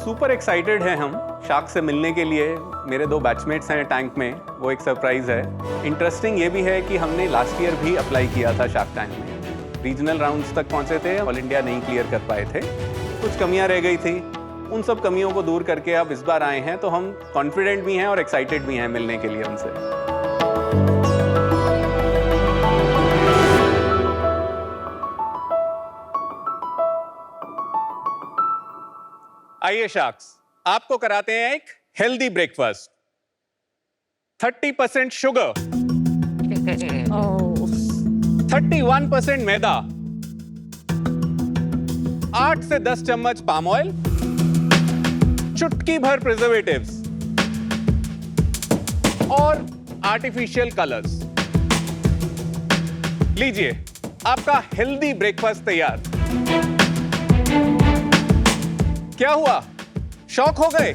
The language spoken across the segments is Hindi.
सुपर एक्साइटेड हैं हम शार्क से मिलने के लिए। मेरे 2 बैचमेट्स हैं टैंक में, वो एक सरप्राइज है। इंटरेस्टिंग ये भी है कि हमने लास्ट ईयर भी अप्लाई किया था शार्क टैंक में। रीजनल राउंड्स तक पहुंचे थे, ऑल इंडिया नहीं क्लियर कर पाए थे, कुछ कमियां रह गई थी। उन सब कमियों को दूर करके अब इस बार आए हैं, तो हम कॉन्फिडेंट भी हैं और एक्साइटेड भी हैं मिलने के लिए उनसे। आइए शार्क्स, आपको कराते हैं एक हेल्दी ब्रेकफास्ट। 30% शुगर, 31% मैदा, 8 से 10 चम्मच पाम ऑयल, चुटकी भर प्रिजर्वेटिव्स और आर्टिफिशियल कलर्स। लीजिए, आपका हेल्दी ब्रेकफास्ट तैयार। क्या हुआ, शॉक हो गए?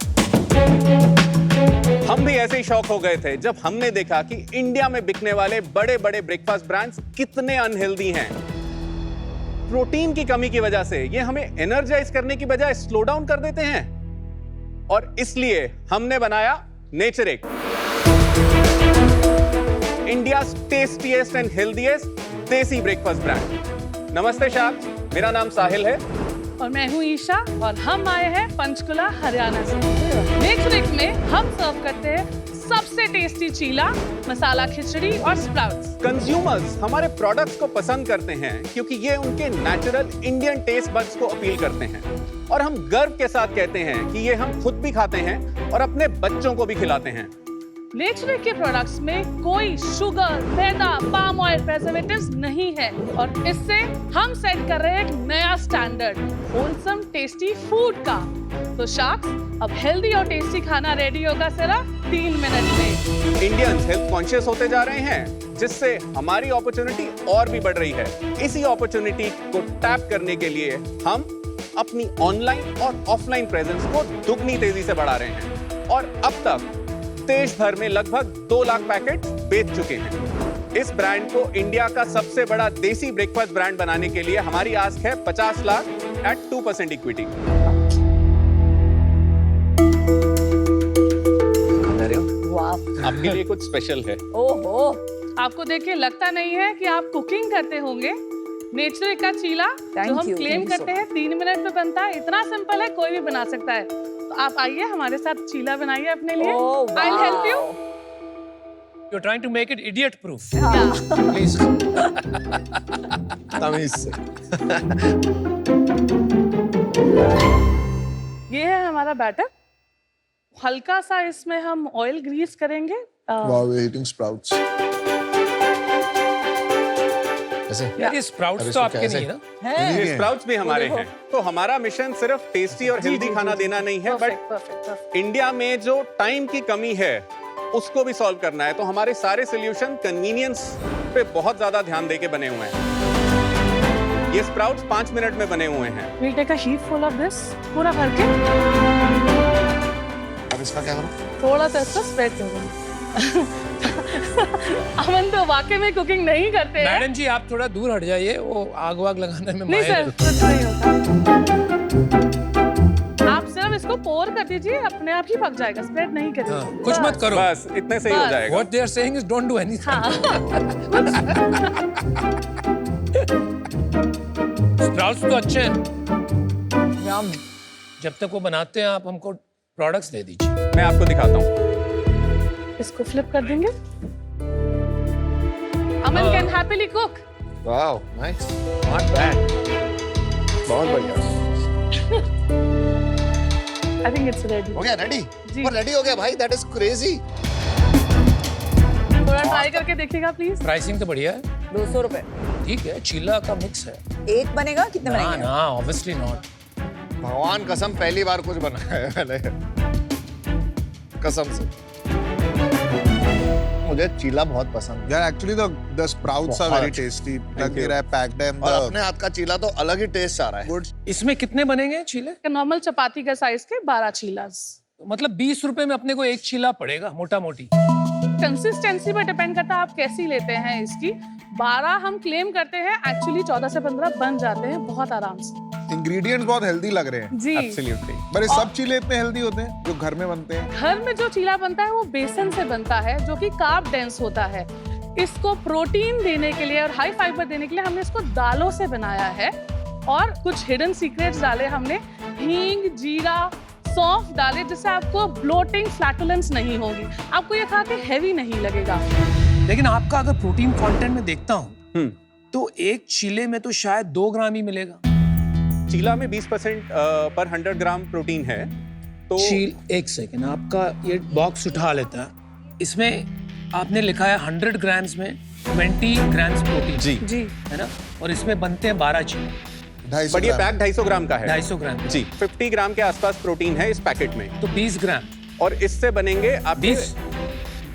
हम भी ऐसे ही शॉक हो गए थे जब हमने देखा कि इंडिया में बिकने वाले बड़े बड़े ब्रेकफास्ट ब्रांड्स कितने अनहेल्दी हैं। प्रोटीन की कमी की वजह से ये हमें एनर्जाइज करने की बजाय स्लो डाउन कर देते हैं, और इसलिए हमने बनाया नेचरिक, इंडिया टेस्टीएस्ट एंड हेल्दीएस्ट देसी ब्रेकफास्ट ब्रांड। नमस्ते शार्क्स, मेरा नाम साहिल है और मैं हूँ ईशा, और हम आए हैं पंचकुला हरियाणा से। नेचरिक में हम सर्व करते हैं सबसे टेस्टी चीला, मसाला खिचड़ी और स्प्राउट्स। कंज्यूमर्स हमारे प्रोडक्ट्स को पसंद करते हैं क्योंकि ये उनके नेचुरल इंडियन टेस्ट बड्स को अपील करते हैं, और हम गर्व के साथ कहते हैं कि ये हम खुद भी खाते हैं और अपने बच्चों को भी खिलाते हैं। नेचरिक के प्रोडक्ट्स में कोई शुगर, मैदा, पाम ऑयल, प्रिजर्वेटिव्स नहीं है, और इससे हम सेट कर रहे हैं एक नया स्टैंडर्ड होलसम टेस्टी फूड का। तो शार्क्स, अब हेल्दी और टेस्टी खाना रेडी होगा सिर्फ 3 मिनट में। इंडियंस हेल्थ कॉन्शियस होते जा रहे हैं, जिससे हमारी अपॉर्चुनिटी और भी बढ़ रही है। इसी अपॉर्चुनिटी को टैप करने के लिए हम अपनी ऑनलाइन और ऑफलाइन प्रेजेंस को दुगनी तेजी से बढ़ा रहे हैं, और अब तक देश भर में लगभग 2 लाख पैकेट बेच चुके हैं। इस ब्रांड को इंडिया का सबसे बड़ा देसी ब्रेकफास्ट ब्रांड बनाने के लिए हमारी आस्क है 50 लाख एट 2% इक्विटी। आपके लिए कुछ स्पेशल है। ओहो, आपको देख के लगता नहीं है कि आप कुकिंग करते होंगे। नेचरिक का चीला जो हम क्लेम करते हैं 3 मिनट में बनता है, इतना सिंपल है, कोई भी बना सकता है। तो आप आइए हमारे साथ चीला बनाइए अपने लिए। I'll help you. You're trying to make it idiot proof. Yeah. Please. तमीज से। ये है हमारा बैटर। हल्का सा इसमें हम ऑयल ग्रीस करेंगे। Wow, we're eating sprouts. ऐसे? यार ये स्प्राउट्स तो आपके नहीं है ना? ये स्प्राउट्स भी हमारे हैं। तो हमारा मिशन सिर्फ टेस्टी और हेल्दी खाना देना नहीं है, बट इंडिया में जो टाइम की कमी है उसको भी सॉल्व करना है। तो हमारे सारे सॉल्यूशन कन्वीनियंस पे बहुत ज्यादा ध्यान देके बने हुए हैं। ये स्प्राउट्स 5 मिनट में बने हुए हैं। We'll take a sheet full of this, पूरा भर के। अब इसका क्या करूं? थोड़ा सा इसको स्प्रेड करो। अमन तो वाकई में कुकिंग नहीं करते हैं। मैडम जी आप थोड़ा दूर हट जाइए, वो आग वाग लगाने में नहीं माहिर सर, कुछ नहीं होता। आप सिर्फ इसको पोर कर दीजिए, अपने आप ही पक जाएगा, स्प्रेड नहीं करिए। हाँ, कुछ मत करो। बस इतने से ही हो जाएगा। What they are saying is don't do anything. हाँ। स्प्राउट्स तो अच्छे हैं। जब तक वो बनाते हैं आप हमको प्रोडक्ट्स दे दीजिए। मैं आपको दिखाता हूँ। इसको फ्लिप कर देंगे। Aman can happily cook. Wow, nice. Not bad. बहुत बढ़िया। I think it's ready. हो गया रेडी? जी। वो रेडी हो गया भाई, that is crazy. थोड़ा ट्राई करके देखिएगा प्लीज। प्राइसिंग तो बढ़िया है। 200 रुपए ठीक है, चीला का मिक्स है। एक बनेगा, कितने ना बनेंगे? ना, ऑब्वियसली नॉट। भगवान कसम पहली बार कुछ बनाया है मैंने, कसम से। मुझे चीला बहुत पसंद है। Yeah, actually the sprouts are very tasty. लग रहा है packed है। और अपने हाथ का चीला तो अलग ही टेस्ट आ रहा है। Good. इसमें कितने बनेंगे चीले? नॉर्मल चपाती का साइज के 12 चीलास। मतलब 20 रुपए में अपने को एक चीला पड़ेगा, मोटा मोटी। कंसिस्टेंसी पर डिपेंड करता है आप कैसी लेते हैं इसकी। 12 हम क्लेम करते हैं, एक्चुअली 14 से 15 बन जाते हैं बहुत आराम से। इंग्रेडिएंट्स बहुत हेल्दी लग रहे हैं। जी एब्सोल्युटली। पर ये सब चीले इतने हेल्दी होते हैं जो घर में बनते हैं? घर में जो चीला बनता है वो बेसन से बनता है, जो कि कार्ब डेंस होता है। इसको प्रोटीन देने के लिए और हाई फाइबर देने के लिए हमने इसको दालों से बनाया है, और कुछ हिडन सीक्रेट्स डाले हमने। हींग, जीरा, सौंफ डाले, जिससे आपको ब्लोटिंग, फ्लैटुलेंस नहीं होगी, आपको ये खा के हैवी नहीं लगेगा। लेकिन आपका अगर प्रोटीन कंटेंट में देखता हूँ तो एक चीले में तो शायद 2 ग्राम ही मिलेगा। चीला में 20% पर 100 ग्राम प्रोटीन है। तो एक सेकेंड, आपका ये बॉक्स उठा लेता है, इसमें आपने लिखा है 100 ग्राम्स में 20 ग्राम्स प्रोटीन। जी है ना, और इसमें बनते हैं 12 चीले। 250 बट ये ग्राम। पैक 250 ग्राम का है। 250 ग्राम जी, 50 ग्राम के आसपास प्रोटीन है इस पैकेट में, तो 20 ग्राम, और इससे बनेंगे आपके 20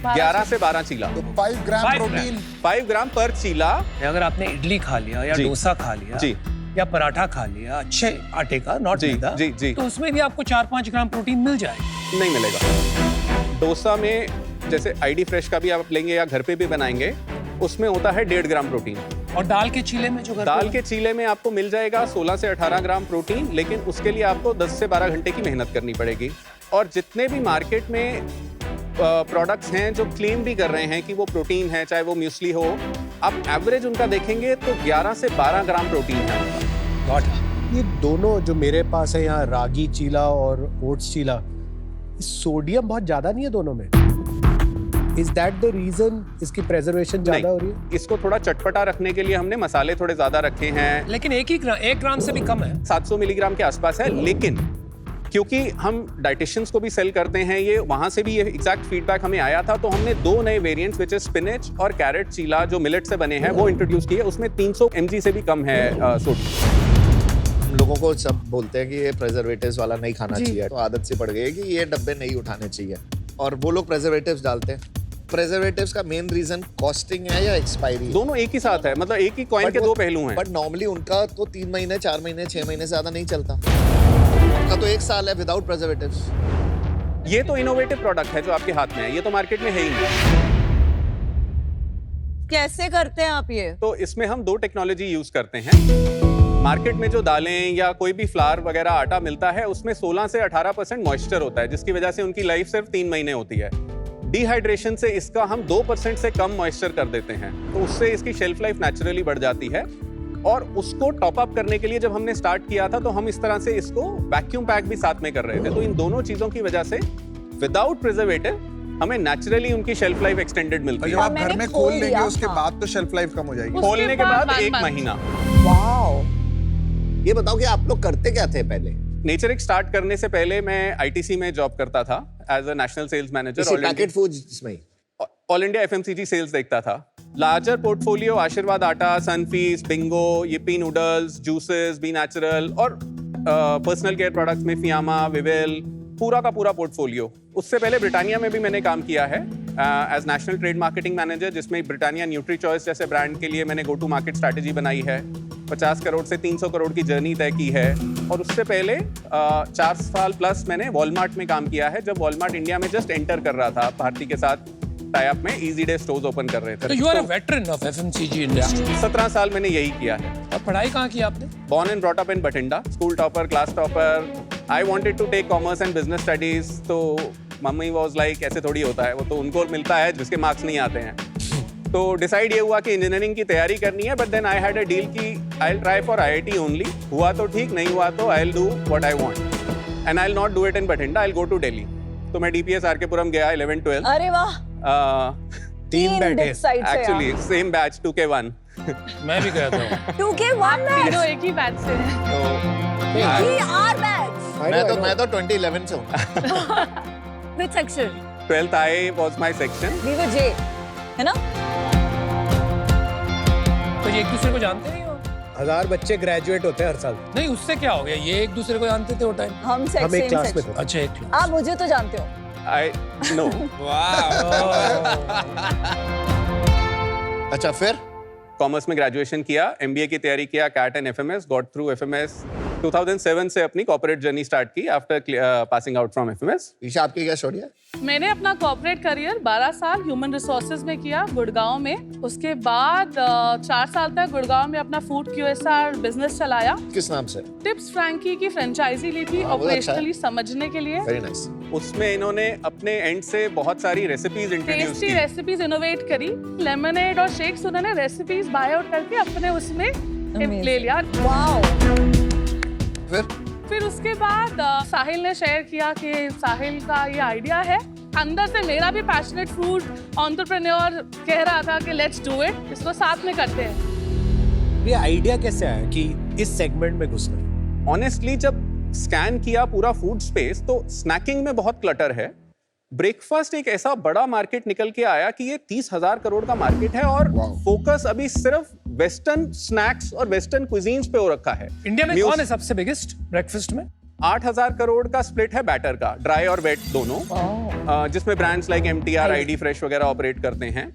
11 से 12 चीला। तो 5 ग्राम 5 प्रोटीन। 5 ग्राम पर चीला। अगर आपने इडली खा लिया या जी। डोसा खा लिया जी। या पराठा खा लिया अच्छे आटे का, नॉट जी, मैदा, जी, जी। तो उसमें भी आपको 4-5 ग्राम प्रोटीन मिल जाएगा। नहीं मिलेगा। डोसा में जैसे आईडी फ्रेश का भी आप लेंगे या घर पे भी बनाएंगे, उसमें होता है 1.5 ग्राम प्रोटीन। और दाल के चीले में जो घर पे दाल के चीले में आपको मिल जाएगा 16 से 18 ग्राम प्रोटीन, लेकिन उसके लिए आपको 10 से 12 घंटे की मेहनत करनी पड़ेगी। और जितने भी मार्केट में प्रोडक्ट्स हैं जो क्लेम भी कर रहे हैं कि वो प्रोटीन है, चाहे वो म्यूस्ली हो, आप एवरेज उनका देखेंगे तो 11 से 12 ग्राम प्रोटीन है उनका। Got it। ये दोनों जो मेरे पास है यहाँ, रागी चीला और ओट्स चीला, सोडियम बहुत ज्यादा नहीं है दोनों में? इज दैट द रीजन इसकी प्रेजर्वेशन ज्यादा हो रही है? इसको थोड़ा चटपटा रखने के लिए हमने मसाले थोड़े ज्यादा रखे हैं। लेकिन 1 ग्राम से भी कम है। 700 मिलीग्राम के आसपास है, लेकिन क्योंकि हम डाइटिशियंस को भी सेल करते हैं, ये वहां से भी ये एग्जैक्ट फीडबैक हमें आया था, तो हमने 2 नए वेरिएंट्स विच इज स्पिनच और कैरेट चीला जो मिलेट से बने हैं वो इंट्रोड्यूस किए। उसमें 300 mg से भी कम है सोडियम। हम लोगों को सब बोलते हैं कि ये प्रेजर्वेटिव्स वाला नहीं खाना चाहिए, तो आदत सी पड़ गई है कि ये डब्बे नहीं उठाने चाहिए, और वो लोग प्रेजर्वेटिव्स डालते हैं। प्रेजर्वेटिव्स का मेन रीजन कॉस्टिंग है या एक्सपायरी? दोनों एक ही साथ है, मतलब एक ही कॉइन के 2 पहलू हैं। बट नॉर्मली उनका तो 3 महीने, 4 महीने, 6 महीने से ज्यादा नहीं चलता। उनका तो 1 साल है विदाउट प्रेजर्वेटिव्स। ये तो इनोवेटिव प्रोडक्ट है जो आपके हाथ में है, ये तो मार्केट में है ही नहीं। कैसे करते हैं आप ये? तो इसमें हम 2 टेक्नोलॉजी यूज करते हैं। मार्केट में जो दालें या कोई भी फ्लावर वगैरह आटा मिलता है, उसमें 16 से 18% मॉइस्चर होता है, जिसकी वजह से उनकी लाइफ सिर्फ 3 महीने होती है। डिहाइड्रेशन से इसका हम 2% से कम मॉइस्चर कर देते हैं, तो उससे इसकी शेल्फ लाइफ नेचुरली बढ़ जाती है। और उसको टॉप अप करने के लिए जब हमने स्टार्ट किया था, तो हम इस तरह से इसको वैक्यूम पैक भी साथ में कर रहे थे। तो इन दोनों चीजों की वजह से विदाउट प्रिजर्वेटिव हमें नेचुरली उनकी शेल्फ लाइफ एक्सटेंडेड मिलती और है। जब आप घर मैंने में खोल खोल लेंगे लिया, उसके हाँ। बाद तो शेल्फ लाइफ कम हो जाएगी। उसके खोलने के बाद बाद 1 1 महीना। वाओ। ये बताओ कि आप लोग करते क्या थे पहले? नेचरिक स्टार्ट करने से पहले मैं आईटीसी में जॉब करता था as a national sales manager. इसी पैकेट फूड्स में ही? ऑल इंडिया एफएमसीजी सेल्स देखता था। Larger portfolio, Aashirvaad Atta, Sunfeast, Bingo, yippee noodles, juices, B natural, और पर्सनल केयर प्रोडक्ट्स में फियामा, विवेल, पूरा का पूरा पोर्टफोलियो। उससे पहले ब्रिटानिया में भी मैंने काम किया है as national trade marketing manager, जिसमें ब्रिटानिया न्यूट्री चॉइस जैसे ब्रांड के लिए मैंने गो टू मार्केट स्ट्रैटेजी बनाई है। 50 करोड़ से 300 करोड़ की जर्नी तय की है। और उससे पहले 4 साल प्लस मैंने वॉलमार्ट में काम किया है, जब वॉलमार्ट इंडिया में जस्ट एंटर कर रहा था, भारती के साथ टाई अप में इजी डे स्टोर्स ओपन कर रहे थे। तो you are a veteran of FMCG industry. 17 साल मैंने यही किया है। और पढ़ाई कहाँ की आपने? Born and brought up in Bathinda, school topper, class topper. I wanted to take commerce and business studies, तो मम्मी was like ऐसे थोड़ी होता है, वो तो उनको मिलता है जिसके मार्क्स नहीं आते हैं। तो डिसाइड ये हुआ कि इंजीनियरिंग की तैयारी करनी है, but then I had a deal कि I will try for IIT only. हुआ तो ठीक, नहीं हुआ तो I will do what I want, and I will not do it in Bathinda, I will go to Delhi. तो मैं DPS RK-पुरम गया 11-12। अरे वाह। 3 बैठे एक्चुअली सेम बैच 2K1। मैं भी गया था। 2K1 तीनों एक ही बैच से हैं। तो We are back. मैं तो 2011 से हूँ। Which section? 12th I was my section। We were J. है ना? तो ये एक दूसरे को जानते नहीं हो? 1000 बच्चे ग्रेजुएट होते हैं हर साल। नहीं, उससे क्या हो गया? ये एक दूसरे को जानते थे वो टाइम। हम हम एक क्लास में सेक्शन। थे। अच्छा, एक क्लास। आप मुझे तो जानते हो। I no। अच्छा, फिर कॉमर्स में ग्रेजुएशन किया, MBA की तैयारी किया, CAT एंड FMS, गॉट थ्रू FMS, 2007 से अपनी कॉर्पोरेट जर्नी स्टार्ट की after passing out from FMS. Isha आपकी क्या स्टोरी है? मैंने अपना कॉर्पोरेट करियर 12 साल ह्यूमन रिसोर्सेज में किया गुड़गांव में। उसके बाद 4 साल तक गुड़गांव में अपना फूड QSR बिजनेस चलाया। किस नाम से? टिप्स फ्रैंकी की फ्रेंचाइजी ली थी हाँ, वो अच्छा है। ऑपरेशनली समझने के लिए। Very nice. उसमें इन्होंने अपने एंड से बहुत सारी रेसिपीज इंट्रोड्यूस टेस्टी की। रेसिपीज इनोवेट करी। लेमनेड और शेक्स उन्होंने रेसिपीज बाय आउट करके अपने उसमें ले लिया। वाओ। फिर उसके बाद साहिल ने शेयर किया कि साहिल का ये आइडिया है। अंदर से मेरा भी पैशनेट फूड एंटरप्रेन्योर कह रहा था कि लेट्स डू इट, इसको साथ में करते हैं। ये आइडिया कैसे आया कि इस सेगमेंट में घुसना? ऑनेस्टली जब स्कैन किया पूरा फूड स्पेस तो स्नैकिंग में बहुत क्लटर है। ब्रेकफास्ट एक ऐसा बड़ा मार्केट निकल के आया कि ये 30,000 करोड़ का मार्केट है और फोकस अभी सिर्फ वेस्टर्न स्नैक्स और वेस्टर्न क्विजीन्स पे हो रखा है। इंडिया में कौन है सबसे बिगेस्ट ब्रेकफास्ट में? 8,000 करोड़ का स्प्लिट है बैटर का, ड्राई और वेट दोनों, जिसमें brands like MTR, ID fresh वगैरह ऑपरेट करते हैं।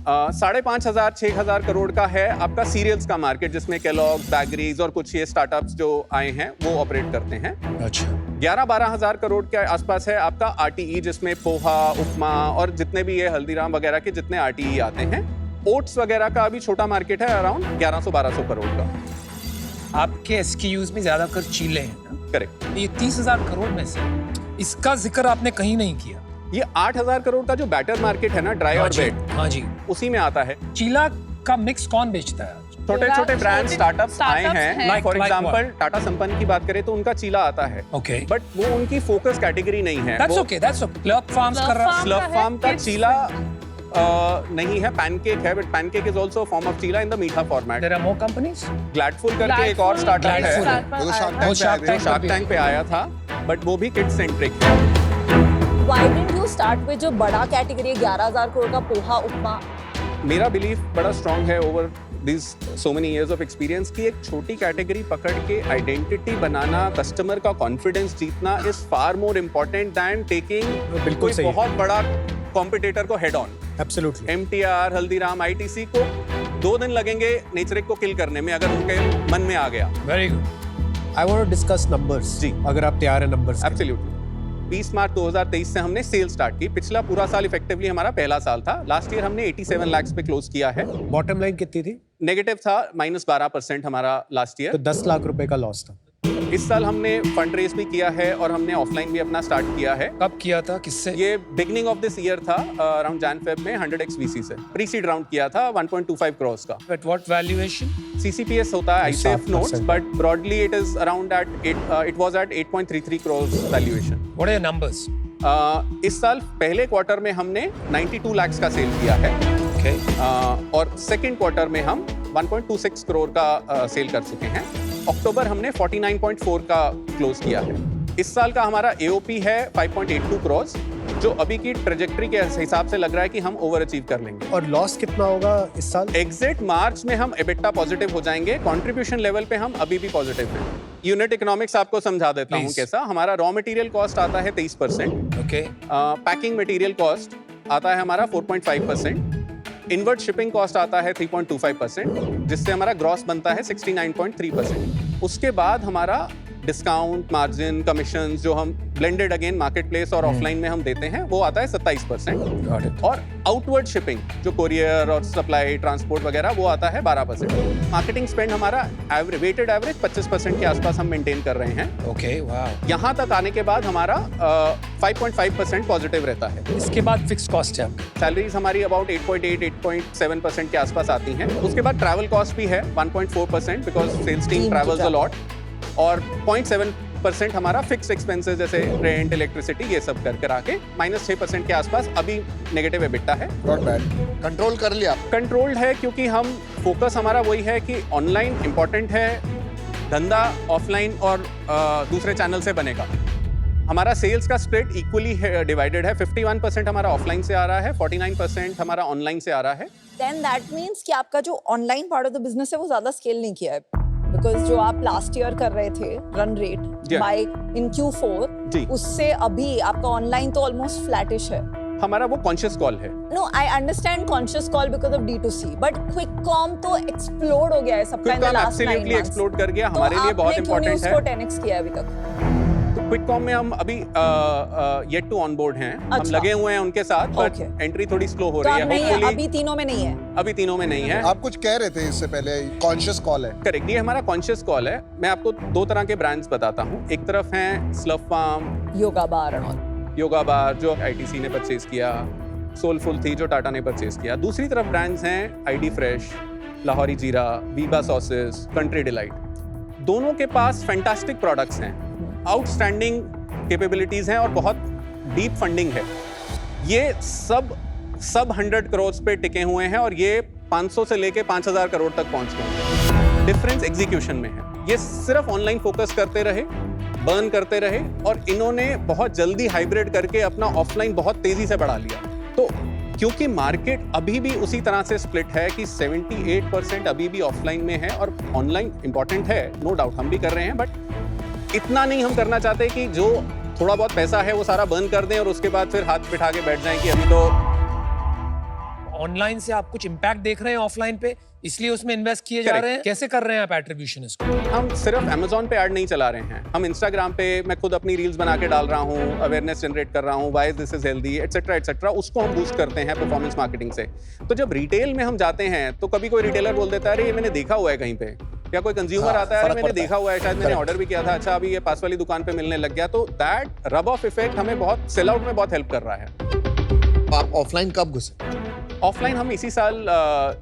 5,500 6,000 करोड़ का है आपका सीरियल्स का मार्केट, जिसमें केलॉग्स, बैगरीज और कुछ ये स्टार्टअप्स जो आए हैं वो ऑपरेट करते हैं। अच्छा। 11-12 हजार करोड़ के आसपास है आपका RTE, जिसमें पोहा, उपमा और जितने भी ये हल्दीराम वगैरह के जितने RTE आते हैं। ओट्स वगैरह का अभी छोटा मार्केट है अराउंड 1100-1200 करोड़ का। आपके SKUs में ज्यादातर चीले हैं ना? करेक्ट। ये 30,000 करोड़ में से इसका जिक्र आपने कहीं नहीं किया। ये 8,000 करोड़ का जो बैटर मार्केट है ना, ड्राई और वेट, हाँ जी, उसी में आता है। चीला का मिक्स कौन बेचता है? छोटे छोटे ब्रांड स्टार्टअप्स आए startups हैं। हैं। For Like example what? Tata संपन्न की बात करें तो उनका चीला आता है, ओके, बट वो उनकी फोकस कैटेगरी नहीं है। दैट्स वो okay, that's okay. Club farms कर रहा है। स्लफ है, फार्म का kids चीला नहीं है, पैनकेक है, but pancake is also form of cheela in the meetha format. There are more companies. Gladful करके एक और स्टार्टअप है Gladful। वो वो शार्क Shark जो शार्क पे टैंक पे आया था, बट वो भी किड सेंट्रिक है। Why didn't you start with जो बड़ा कैटेगरी 11,000 करोड़ का पोहा उपमा? मेरा बिलीफ बड़ा स्ट्रांग है over this so many years of experience की एक छोटी कैटेगरी पकड़ के आइडेंटिटी बनाना, कस्टमर का कॉन्फिडेंस जीतना is far more important than taking बिल्कुल सही है। बहुत बड़ा कॉम्पिटिटर को head on. Absolutely. MTR, Haldiram, ITC को 2 दिन लगेंगे नेचरिक को किल करने में अगर उनके मन में आ गया। Very good. I want to discuss numbers. जी। अगर आप तैयार हैं नंबर्स के लिए। एब्सोल्युटली। 20 मार्च 2023 से हमने सेल स्टार्ट की। पिछला पूरा साल इफेक्टिवली हमारा पहला साल था। लास्ट ईयर हमने 87 लाख पे क्लोज किया है। बॉटम लाइन कितनी थी? नेगेटिव था, -12% हमारा लास्ट तो ईयर। 10 लाख रुपए का लॉस था। इस साल हमने फंड रेज भी किया है और हमने ऑफलाइन भी अपना स्टार्ट किया है। कब किया था, किससे? ये बिगनिंग ऑफ दिस ईयर था, अराउंड Jan-Feb में 100x VC से प्री सीड राउंड किया था 1.25 करोड़ का। At what valuation? CCPS होता है ISAF notes, 7%. but broadly it is around at it was at 8.33 crores valuation. What are your numbers? इस साल पहले क्वार्टर में हमने 92 लाख का सेल किया है। Okay. और सेकेंड क्वार्टर में हम 1.26 करोड़ का सेल कर चुके हैं। अक्टूबर हमने 49.4 का क्लोज किया है। इस साल का हमारा AOP है 5.82 करोड़, जो अभी की ट्रेजेक्ट्री के हिसाब से लग रहा है कि हम ओवर अचीव कर लेंगे। और लॉस कितना होगा इस साल? एग्जिट मार्च में हम EBITDA पॉजिटिव हो जाएंगे। कंट्रीब्यूशन लेवल पे हम अभी भी पॉजिटिव हैं। यूनिट इकोनॉमिक्स आपको समझा देता हूँ Please. कैसा। हमारा रॉ मटेरियल कॉस्ट आता है 23%, Okay. पैकिंग मटेरियल कॉस्ट आता है हमारा 4.5%, इनवर्ट शिपिंग कॉस्ट आता है 3.25%, जिससे हमारा ग्रॉस बनता है 69.3%। उसके बाद हमारा डिस्काउंट, मार्जिन, कमीशन जो हम ब्लेंडेड अगेन मार्केट प्लेस और ऑफलाइन में हम देते हैं वो आता है 27%। Got it. और आउटवर्ड शिपिंग जो कोरियर और सप्लाई ट्रांसपोर्ट वगैरह वो आता है 12%। मार्केटिंग स्पेंड हमारा वेटेड एवरेज 25% के आसपास हम मेंटेन कर रहे हैं। Okay. Wow. यहाँ तक आने के बाद हमारा 5.5% पॉजिटिव रहता है। इसके बाद फिक्स कॉस्ट है आपका। सैलरीज हमारी अबाउट 8.8-8.7% के आसपास आती हैं। उसके बाद ट्रैवल कॉस्ट भी है 1.4% because sales team travels a lot, और 0.7% हमारा फिक्स एक्सपेंसेस जैसे रेंट, इलेक्ट्रिसिटी ये सब कर आके -6% के आसपास अभी नेगेटिव EBITDA है। नॉट बैड, कंट्रोल कर लिया। कंट्रोल्ड है क्योंकि हम फोकस हमारा वही है कि ऑनलाइन इंपॉर्टेंट है, धंधा ऑफलाइन और दूसरे चैनल से बनेगा। हमारा सेल्स का स्प्लिट इक्वली डिवाइडेड है। 51% हमारा ऑफलाइन से आ रहा है, 49% हमारा ऑनलाइन से आ रहा है। Then that means कि आपका जो online part of the business है वो ज्यादा स्केल नहीं किया है, बिकॉज जो आप लास्ट ईयर कर रहे थे रन रेट Yeah. बाय इन जी। Q4 उससे अभी आपका ऑनलाइन तो ऑलमोस्ट फ्लैटिश है। हमारा वो कॉन्शियस कॉल है। No, I understand conscious call because of D2C, but QuickCom तो explode हो गया है सबका in the QuickCom last 9 absolutely months. explode कर गया, तो हमारे लिए बहुत आपने क्यों नहीं important है। उसको 10x किया अभी तक? तो क्विककॉम में हम अभी येट टू ऑनबोर्ड हैं, हम अच्छा। लगे हुए हैं उनके साथ, बट Okay. एंट्री थोड़ी स्लो हो तो रही आप है। नहीं है, Hopefully- अभी तीनों में नहीं है। अभी तीनों में नहीं है। आप कुछ कह रहे थे इससे पहले, कॉन्शियस कॉल है। करेक्ट, ये हमारा कॉन्शियस कॉल है। मैं आपको दो तरह के ब्रांड्स बताता हूँ। एक तरफ हैं Slurrp Farm, yoga bar and all. Yoga bar जो आईटीसी ने परचेज किया, सोलफुल थी जो टाटा ने परचेज किया। दूसरी तरफ ब्रांड्स हैं आईडी फ्रेश, लाहौरी जीरा, वीबा सॉसेस, कंट्री डिलाइट। दोनों के पास फैंटास्टिक प्रोडक्ट्स हैं, आउटस्टैंडिंग कैपेबिलिटीज हैं और बहुत डीप फंडिंग है। ये सब 100 करोड़ पे टिके हुए हैं और ये 500 से लेके 5000 करोड़ तक पहुंच गए हैं। डिफरेंस एग्जीक्यूशन में है। ये सिर्फ ऑनलाइन फोकस करते रहे, बर्न करते रहे, और इन्होंने बहुत जल्दी हाइब्रिड करके अपना ऑफलाइन बहुत तेजी से बढ़ा लिया। तो क्योंकि मार्केट अभी भी उसी तरह से स्प्लिट है कि 78% अभी भी ऑफलाइन में है और ऑनलाइन इंपॉर्टेंट है, नो डाउट, हम भी कर रहे हैं, बट इतना नहीं हम करना चाहते कि जो थोड़ा बहुत पैसा है वो सारा बर्न कर दें और उसके बाद फिर हाथ बिठा के बैठ जाएं कि अभी तो ऑनलाइन से आप कुछ इम्पैक्ट देख रहे हैं ऑफलाइन पे, इसलिए उसमें इन्वेस्ट किए जा Correct. रहे हैं। कैसे कर रहे हैं आप एट्रीब्यूशन इसको? हम सिर्फ Amazon पे ऐड नहीं चला रहे हैं, हम Instagram पे मैं खुद अपनी रील्स बना के डाल रहा हूँ, अवेयरनेस जनरेट कर रहा हूँ, why this is healthy, etcetera etcetera, उसको हम बूस्ट करते हैं परफॉर्मेंस मार्केटिंग से। तो जब रिटेल में हम जाते हैं तो कभी कोई रिटेलर बोल देता है अरे ये मैंने देखा हुआ है कहीं पे, या कोई कंज्यूमर आता है अरे मैंने देखा हुआ है, शायद मैंने ऑर्डर भी किया था, अच्छा अभी ये पास वाली दुकान पे मिलने लग गया। तो दैट रब ऑफ इफेक्ट हमें बहुत सेल आउट में बहुत हेल्प कर रहा है। आप ऑफलाइन कब घुसे? ऑफलाइन हम इसी साल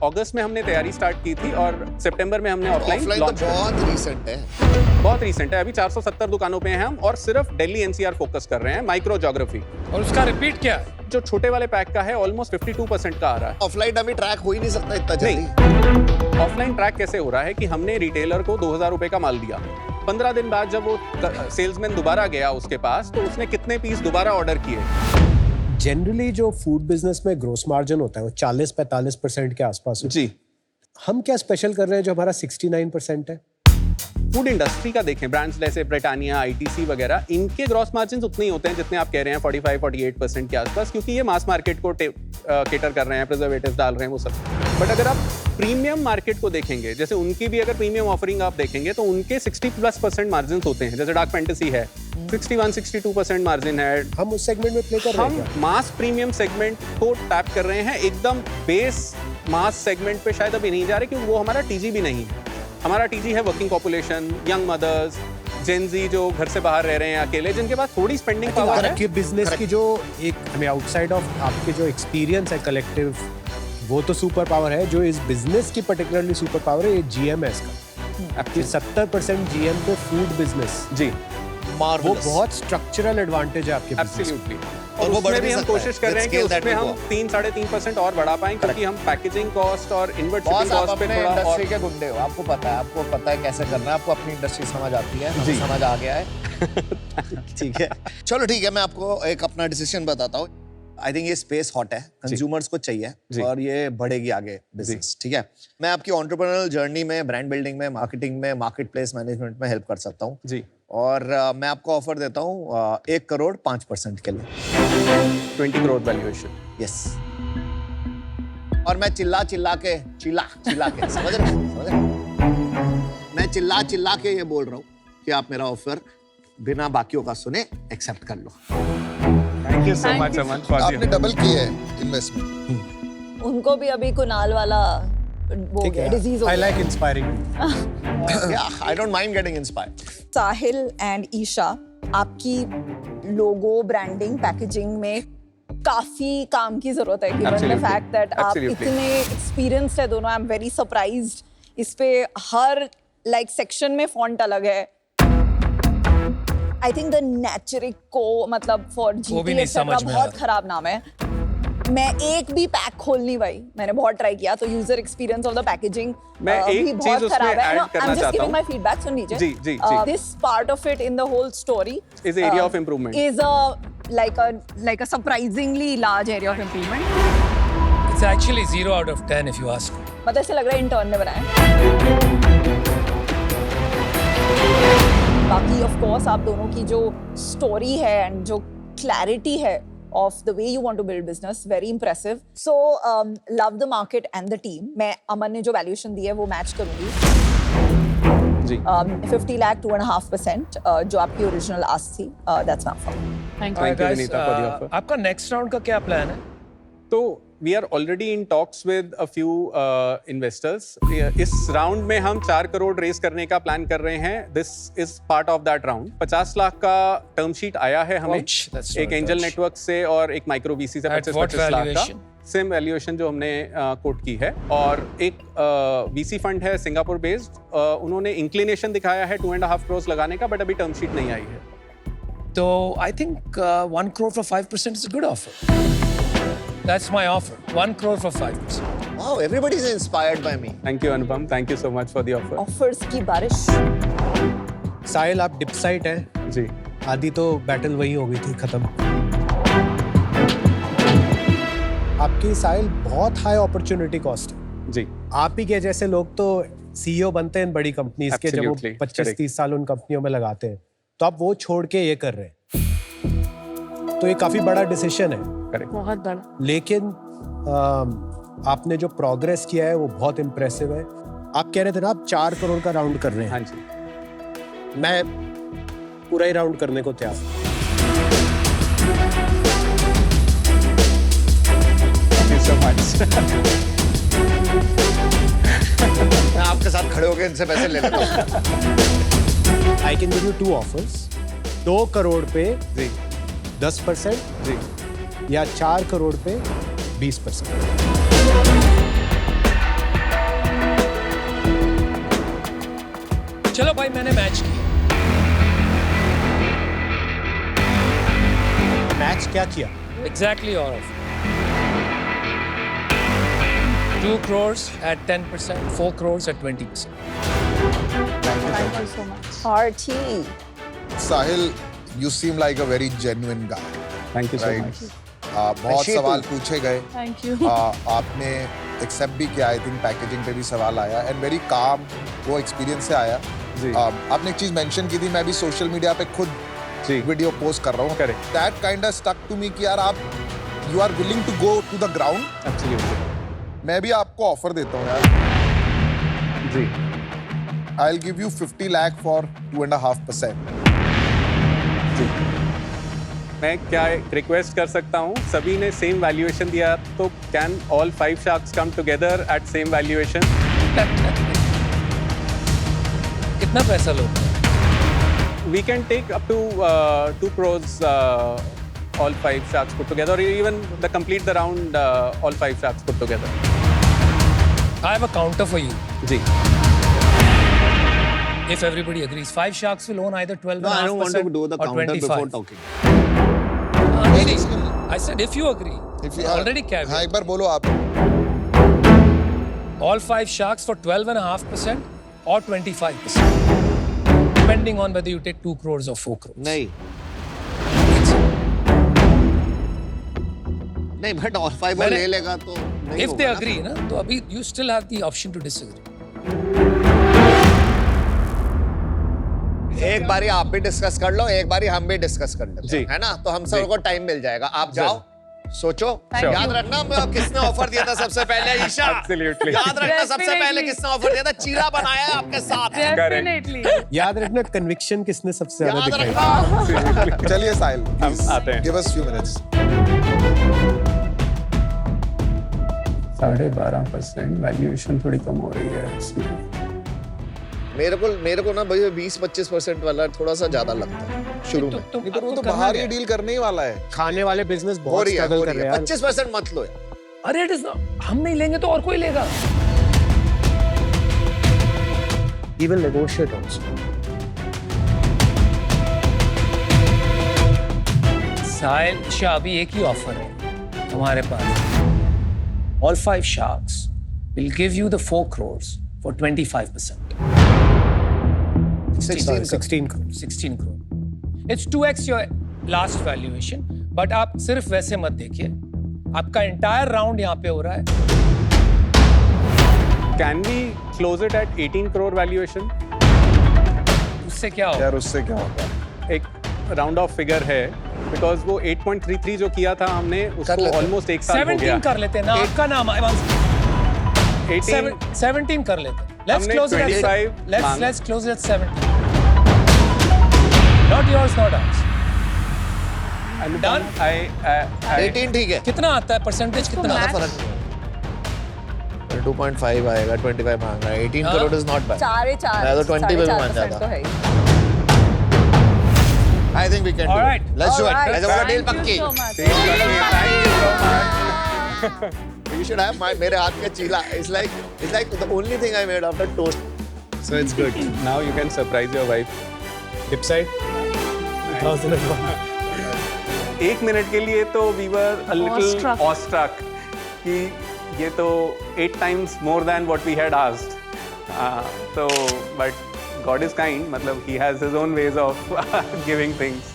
अगस्त में हमने तैयारी स्टार्ट की थी और सितंबर में हमने ऑफलाइन ऑफलाइन तो लॉन्च किया। बहुत रिसेंट है। बहुत रिसेंट है, अभी 470 दुकानों पे हैं हम और सिर्फ दिल्ली एनसीआर फोकस कर रहे हैं, माइक्रो ज्योग्राफी। और उसका रिपीट क्या है? जो छोटे वाले पैक का है ऑलमोस्ट 52% का आ रहा है। ऑफलाइन अभी ट्रैक हो ही नहीं सकता इतना जल्दी। ऑफलाइन ट्रैक कैसे हो रहा है कि हमने रिटेलर को 2000 रुपए का माल दिया, 15 दिन बाद जब वो सेल्समैन दोबारा गया उसके पास तो उसने कितने पीस दोबारा ऑर्डर किए। जनरली जो फूड बिजनेस में ग्रोस मार्जिन होता है वो 40-45% के आसपास होता है। जी, हम क्या स्पेशल कर रहे हैं जो हमारा 69% है? फूड इंडस्ट्री का देखें, ब्रांड्स जैसे ब्रिटानिया, आईटीसी वगैरह, इनके ग्रॉस मार्जिन उतने ही होते हैं जितने आप कह रहे हैं 45-48% के आसपास, क्योंकि ये मास मार्केट को केटर कर रहे हैं, प्रिजर्वेटिव्स डाल रहे हैं वो सब। बट अगर आप प्रीमियम मार्केट को देखेंगे, जैसे उनकी भी अगर प्रीमियम ऑफरिंग आप देखेंगे तो उनके 60+ % मार्जिन होते हैं। जैसे डार्क फैंटेसी है 61-62% मार्जिन है। हम उस सेगमेंट में प्ले कर रहे हैं हम क्या? मास प्रीमियम सेगमेंट को टैप कर रहे हैं, एकदम बेस मास सेगमेंट पे शायद अभी नहीं जा रहे क्योंकि वो हमारा टीजी भी नहीं है। हमारा टीजी है working population, young mothers, Gen Z जो घर से बाहर रह रहे हैं अकेले, जिनके पास थोड़ी स्पेंडिंग पावर है। आपके बिजनेस की जो एक हमें आउटसाइड ऑफ आपके जो एक्सपीरियंस है कलेक्टिव, वो तो सुपर पावर है। जो इस बिजनेस की पर्टिकुलरली सुपर पावर है ये जीएमएस का। कि 70% जीएम पे फूड बिजनेस, जी, वो बहुत स्ट्रक्चरल एडवांटेज है आपके business में। एब्सोल्युटली। और और वो बढ़ उसमें भी भी हम सकता है। कोशिश कर रहे हैं कि Let's scale that उसमें will हम go up. 3-3.5% और बढ़ा पाएं, क्योंकि हम पैकेजिंग कॉस्ट और इनवर्ट बॉस शिपिंग आप कॉस्ट पे अपने थोड़ा और इंडस्ट्री के गुंडे हो, आपको पता है कैसे करना है, आपको अपनी इंडस्ट्री समझ आती है, हमें जी। समझ आ गया है। ठीक है, चलो ठीक है, मैं आपको एक अपना डिसीजन बताता हूँ। आई थिंक ये स्पेस हॉट है, कंज्यूमर्स को चाहिए जी। और ये बढ़ेगी आगे बिजनेस। ठीक है, मैं आपकी एंटरप्रेन्योरल जर्नी में, ब्रांड बिल्डिंग में, मार्केटिंग में, मार्केट प्लेस मैनेजमेंट में हेल्प कर सकता हूँ। जी, और मैं आपको ऑफर देता हूँ 1 करोड़ 5% के लिए। 20 करोड़ वैल्यूएशन। यस, और मैं चिल्ला के समझ रहे? मैं चिल्ला के ये बोल रहा हूँ कि आप मेरा ऑफर बिना बाकियों का सुने एक्सेप्ट कर लो। Thank you so Thank much you. Aman for आपने डबल की है इन्वेस्टमेंट। उनको भी अभी कुनाल वाला वो हो गया, डिजीज हो आई गया। Like inspiring. Yeah, I don't mind getting inspired. Sahil and Isha, आपकी लोगो, ब्रांडिंग, पैकेजिंग में काफी काम की जरूरत है, given the Absolutely. Fact that आप Absolutely. इतने एक्सपीरियंस्ड है दोनों। I am very surprised. इस पे हर सेक्शन में फॉन्ट अलग है। आई थिंक द नेचरिक को मतलब फॉर वो भी जीपी नहीं एक्सेट्रा समझ में आ बहुत रहा। खराब नाम है। मैं एक भी पैक खोल नहीं पाई, मैंने बहुत ट्राई किया, तो user experience of the packaging मैं एक भी चीज बहुत उसमें खराब है। add करना चाहता हूं। माय फीडबैक सुन लीजिए। जी, जी, जी। This part of it in the whole story Is area of improvement. is like a surprisingly large area of improvement. It's actually 0 out of 10 if you ask. मतलब ऐसे लग रहा है इंटर्न ने बनाया। बाकी ऑफ कोर्स आप दोनों की जो स्टोरी है एंड जो क्लैरिटी है of the way you want to build business. Very impressive. So love the market and the team. मैं अमन ने जो valuation दी है वो match करूँगी. जी 50 lakh 2.5%, जो आपकी ओरिजिनल आस्क थी. That's my offer. Thank Thank you, Guys, Vinita, for the offer. आपका नेक्स्ट राउंड का क्या प्लान है? तो we are already in talks with a few investors. इस राउंड में हम 4 करोड़ रेज करने का प्लान कर रहे हैं. This is part of that round. 50 lakh का टर्म शीट आया है हमें, Ouch, that's एक not एंजल touch. नेटवर्क से और एक माइक्रो वीसी से. At what 25 लाख का valuation? सेम वैल्यूएशन जो हमने कोट की है. और एक वीसी फंड है सिंगापुर बेस्ड, उन्होंने इंक्लिनेशन दिखाया है 2.5 करोड़ लगाने का, बट अभी टर्म शीट नहीं आई है. तो I think 1 crore for 5% is a good offer. That's my offer. 1 crore for 5%. Wow, everybody is inspired by me. Thank you Anupam, thank you so much for the offer. Offers की बारिश. साहिल आप डिपसाइट है, जी आधी तो बैटल वही हो गई थी खत्म. आपकी साहिल बहुत हाई अपॉर्चुनिटी कॉस्ट है. जी आप ही के जैसे लोग तो सीईओ बनते हैं बड़ी कंपनीज के, जब वो Absolutely, 25-30 साल उन कंपनियों में लगाते हैं, तो आप वो छोड़ के ये कर रहे हैं, तो ये काफी बड़ा डिसीजन है. करेक्ट. बहुत बड़ा. लेकिन आपने जो प्रोग्रेस किया है वो बहुत इम्प्रेसिव है. आप कह रहे थे ना आप 4 करोड़ का राउंड कर रहे हैं. हाँ जी. मैं पूरा ही राउंड करने को तैयार हूं. Thank you so much. मैं आपके साथ खड़े होकर इनसे पैसे ले लेता हूँ. I can give you 2 offers. 2 crore पे जी 10% जी या 4 करोड़ पे 20%. चलो भाई, मैंने मैच किया. मैच क्या किया? Exactly your offer. 2 crores at 10%, 4 crores at 20%. Thank you so much. Party. Sahil, you seem like a very genuine guy. Thank you so Right. Much. बहुत Appreciate सवाल you. पूछे गए. Thank you. आपने एक्सेप्ट भी किया. आई थिंक पैकेजिंग पे भी सवाल आया एंड वेरी काम, वो एक्सपीरियंस से आया. जी. आपने एक चीज मेंशन की थी, मैं भी सोशल मीडिया पे खुद जी वीडियो पोस्ट कर रहा हूँ. Correct. That kind of stuck to me कि यार आप you are willing to go to the ground. Absolutely. मैं भी आपको ऑफर देता हूँ यार. जी I will give you 50 lakh for 2.5%. जी. मैं क्या रिक्वेस्ट कर सकता हूँ, सभी ने सेम वैल्यूएशन दिया, तो can all 5 sharks come together at same valuation? कितना पैसा लो? We can take up to 2 crores, all 5 sharks put together, or even complete the round, all 5 sharks put together. I have a counter for you. Ji. If everybody agrees, 5 sharks will own either 12.5% No, I don't want to do the or counter 25. before talking. I said if you agree. If you already हाँ, carried. एक बार बोलो आप. All 5 sharks for 12.5% or 25%, depending on whether you take 2 crores or 4 crores. नहीं नहीं, बट और 5 वो मैंने- ले लेगा तो नहीं If होगा they ना. agree, ना, तो अभी you still have the option to disagree. एक बारी आप भी डिस्कस कर लो, एक बारी हम भी डिस्कस कर लेते जी. हैं, है ना? तो हम सबको टाइम मिल जाएगा. आप जाओ, सोचो. Sure. याद रखना किसने ऑफर दिया था सबसे पहले. ईशा, Absolutely. याद रखना सबसे पहले Definitely. किसने ऑफर दिया था. चीरा बनाया है आपके साथ. Definitely. याद रखना कन्विक्शन किसने सबसे ज्यादा याद दिखाई. रखना. चलिए साहिल, हम आते हैं. Give us few minutes. 12.5% valuation थोड़ी कम हो रही है इसमें. मेरे को ना भैया 20-25% वाला थोड़ा सा ज्यादा लगता है शुरू में. नहीं तो वो तो बाहर ही डील करने ही वाला है. खाने वाले बिजनेस हो बहुत रही है, स्ट्रगल हो कर रही रहे है. हैं यार. 25% मत लो यार. अरे it is not, हम नहीं लेंगे तो और कोई लेगा. He will negotiate also. साहिल शाह, अभी एक ही ऑफर है हमारे पास. All 5 sharks will give you the 4 crores for 25%. 16 crore. 16 crore. It's 2x your last valuation, but आप सिर्फ वैसे मत देखिए. आपका entire round यहाँ पे हो रहा है. Can we close it at 18 crore valuation? उससे क्या होगा? यार उससे क्या होगा? एक राउंड ऑफ फिगर है बिकॉज वो 8.33 जो किया था हमने कर उसको लेते हैं। ऑलमोस्ट एक साल हो गया 17 कर लेते हैं ना, आपका नाम है 18 17 कर लेते हैं. Let's हमने close it 25 at मांग- let's close it at 17. Not yours, not ours. Done? 18 ठीक है. कितना आता है परसेंटेज कितना? ज़्यादा match- फर्क नहीं है. 2.5 आएगा, 25 मांग रहा है. 18 हाँ? Crore is not bad. 4.4 मैं तो 20 पे भी मान 4.4% जाता. तो है ही. I think we can All do right. it. Let's do it. All right. Let's have a deal Thank you पक्की. so much. Thank you so much. You should have मेरे हाथ का चीला. It's like the only thing I made after toast. So it's good. Now you can surprise your wife. Hip side. 2001. एक मिनट के लिए तो we were a little Awestruck. awestruck कि ये तो 8 times more than what we had asked. तो but God is kind, मतलब he has his own ways of giving things.